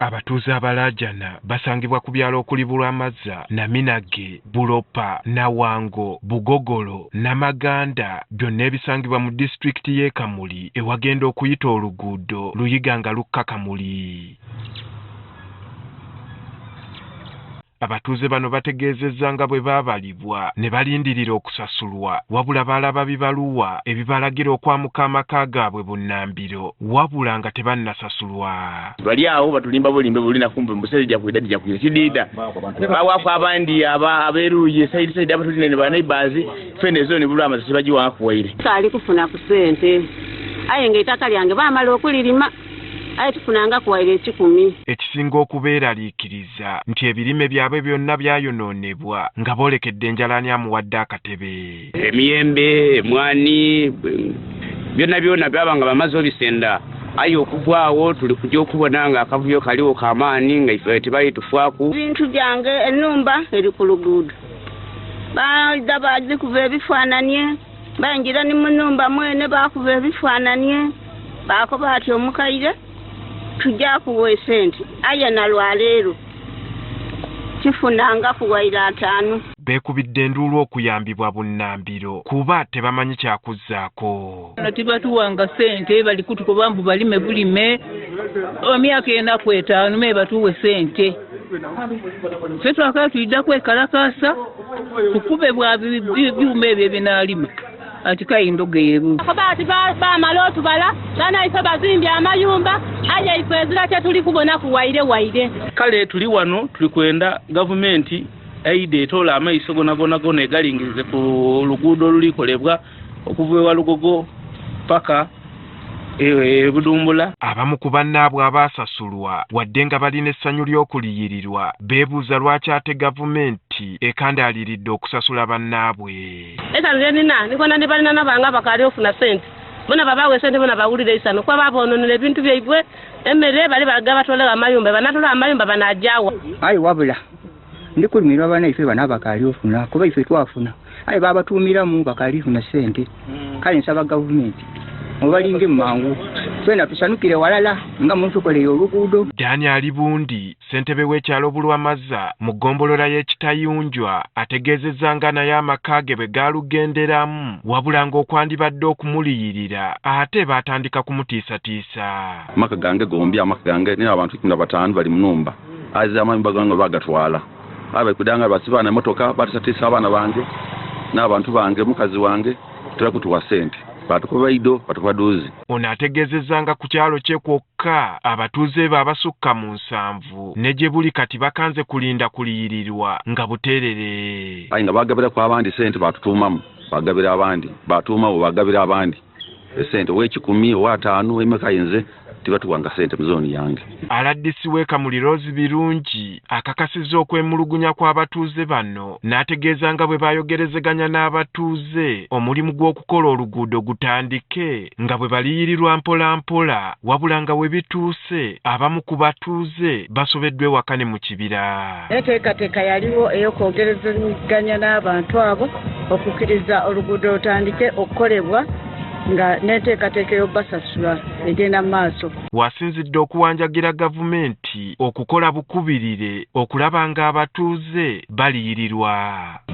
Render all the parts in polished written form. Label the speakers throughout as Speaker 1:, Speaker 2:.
Speaker 1: Abatuuze abalajana basangibwa ku byalo okuli Bulwamazza, Naminage, Bulopa, Nawango, Bugogolo, Namaganda byonna ebisangibwa mu disitulikiti y'e Kamuli ewagenda okuyita oluguudo luyiga nga lukka Kamuli. Abatuuze bano bategeezezza nga bwe baabalibwa ne balindirira okusasulwa wabula balaba bibaluwa ebibalagira okwamuka amaka gaabwe bunnambiro wabula nga tebannasasulwa.
Speaker 2: Bali awo batulimba bulimbe bulina kumbe mbuseze gya kwidadi gya kwira kidida bawafu abandi abeeruye sayidi abatulina ne baneighbors fene zone Bulwamazza sibaji wakuwaire
Speaker 3: kali kufuna ku sente aye ng'ettaka lyange baamala okulirima aye tufunanga kuwaire 10.
Speaker 1: Ekisinga okubeeraliikiriza nti ebirime byabwe byonna byayonoonebwa nga boolekedde enjala amuwadde akatebe.
Speaker 4: Emiyembe, emwani, byonna byabanga bamaze obisenda aye okugwawo tuli kujja okubona nga akavuyo kaliwo kamaani nga ife tebaali tufaaku.
Speaker 3: Ebintu byange ennumba eri ku luguudo baida bagikuva ebifaananye bayingira ni mu nnumba mwene bakuva ebifaananye baako baati omukaire tujja kuwa esente aya na lwaleero kifunanga kuwaire 5.
Speaker 1: Beekubidde enduulu okuyambibwa bunnambiro kuba tebamanyi kyakuzzaako.
Speaker 5: Tibatuwanga sente bali kutukoba mbu balime bulime emyaka enaku 5 me batuwe sente ffe twakala tuyidda kwekalakaasa tukube bwa byuma ebyo binaalima ati kayindogeeru
Speaker 3: baati baamala otubala baana ife bazimbye amayumba aye ife ezira tetuli kubona kuwaire
Speaker 2: kale tuli wano tuli kwenda gavumenti aide etola amaiso gona egalingirize ku luguudo olulikolebwa okuva ewa Lugogo paka Budumbula.
Speaker 1: Abamu ku bannaabwe abaasasulwa wadde nga balina essanyu ly'okuliyirirwa beebuuza lwaki ate gavumenti ekandaaliridde okusasula bannaabwe.
Speaker 3: Nina nikona ne balina nabanga bakali ofuna sente bona babawe sente bona bawulire isano kwa babononera ebintu byaibwe emmere bali bagaba tolega amayumba banatola amayumba banajawa
Speaker 6: ayi wabula ndikulimirwa bana ife bana bakali ofuna kuba ife twafuna ayi baba tuumiramu bakali ofuna sente kale nsaba gavumenti mubalinge mangu twena tusanukire walala nga muntu kole oluguudo.
Speaker 1: Daniel Bundi ssentebe w'ekyalo Bulwamazza mu ggombolola y'Ekitayunjwa ategeezezza nga naye amaka ge bwe gaalugenderamu wabula ng'okwandibadde okumuliyirira ate baatandika kumutiisatiisa.
Speaker 7: Amaka gange gombi amaka gange ne abantu 15 bali mu nnumba aza amayumba gange bagatwala abakudanga basibaana emotoka batusatiisa abaana bange n'abantu bange mukazi wange tulakutuwa sente batukubaido batubaduzi.
Speaker 1: Ono ategeezezza nga ku kyalo kye kwokka abatuuze be abasukka mu 7 ne gye buli kati bakanze kulinda kuliyirirwa nga buteerere.
Speaker 7: Ayi nga bagabira ku abandi sente batutuumamu bagabira abandi batuumawo bagabira abandi sente w'ekikumi owa 5 emeka yinze tibatuwanga sente mu zooni yange.
Speaker 1: Aladdisi w'e Kamuli Rose Birungi akakasizza okwemulugunya kw'abatuuze bano n'ategeeza nga bwe bayogerezeganya n'abatuuze omulimu gw'okukola oluguudo gutandike nga bwe baliyirirwa mpola mpola wabula nga we bituuse abamu ku batuuze basobeddwa ewaka ne mu kibira.
Speaker 3: Enteekateeka yaliwo ey'okwogerezeganya n'abantu abo okukkiriza oluguudo lutandike okukolebwa nga neteekateeka y'obbasasula egenda maaso.
Speaker 1: Wasinzidde okuwanjagira gavumenti okukola bukubirire okulaba nga abatuuze baliyirirwa.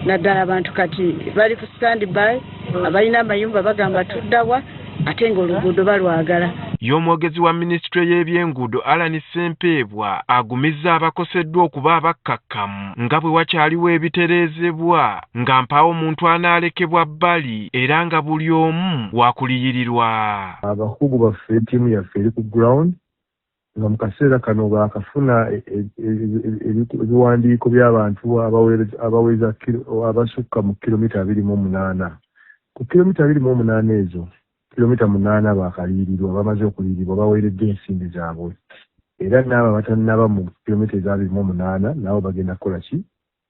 Speaker 3: Naddala abantu kati bali ku standby abalina amayumba bagamba tuddawa ate ng'oluguudo balwagala.
Speaker 1: Y'omwogezi wa minisitule y'ebyenguudo Alan Ssempeebwa agumizza abakoseddwa okuba abakkakkamu nga bwe wakyaliwo ebitereezebwa nga mpaawo omuntu anaalekebwa bbali era nga buli omu wakuliyirirwa.
Speaker 8: Abakugu baffe ttiimu yaffe eri ku ground nga mu kaseera kano baakafuna ebiwandiiko by'abantu abaweza abasukka mu kilomita 28. Ku kilomita 28 ezo kilomita 8 baakaliyirirwa bamaze okuliyirirwa baweeredde ensimbi zaabwe era n'abo abatannaba mu kilomita eza 28 nabo bagenda kukola ki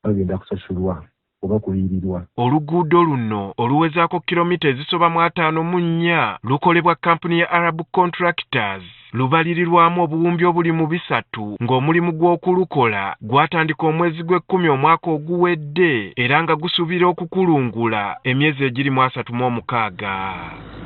Speaker 8: bagenda kusasulwa oba kuliyirirwa.
Speaker 1: Oluguudo luno oluwezaako kilomita ezisoba mu 54 lukolebwa kampuni ya Arab Contractors lubalirirwamu obuwumbi obuli mu 3 ng'omulimu gw'okulukola gwatandika omwezi gw'Ekkumi omwaka oguwedde era nga gusuubira okukulungula emyezi egiri mu 36.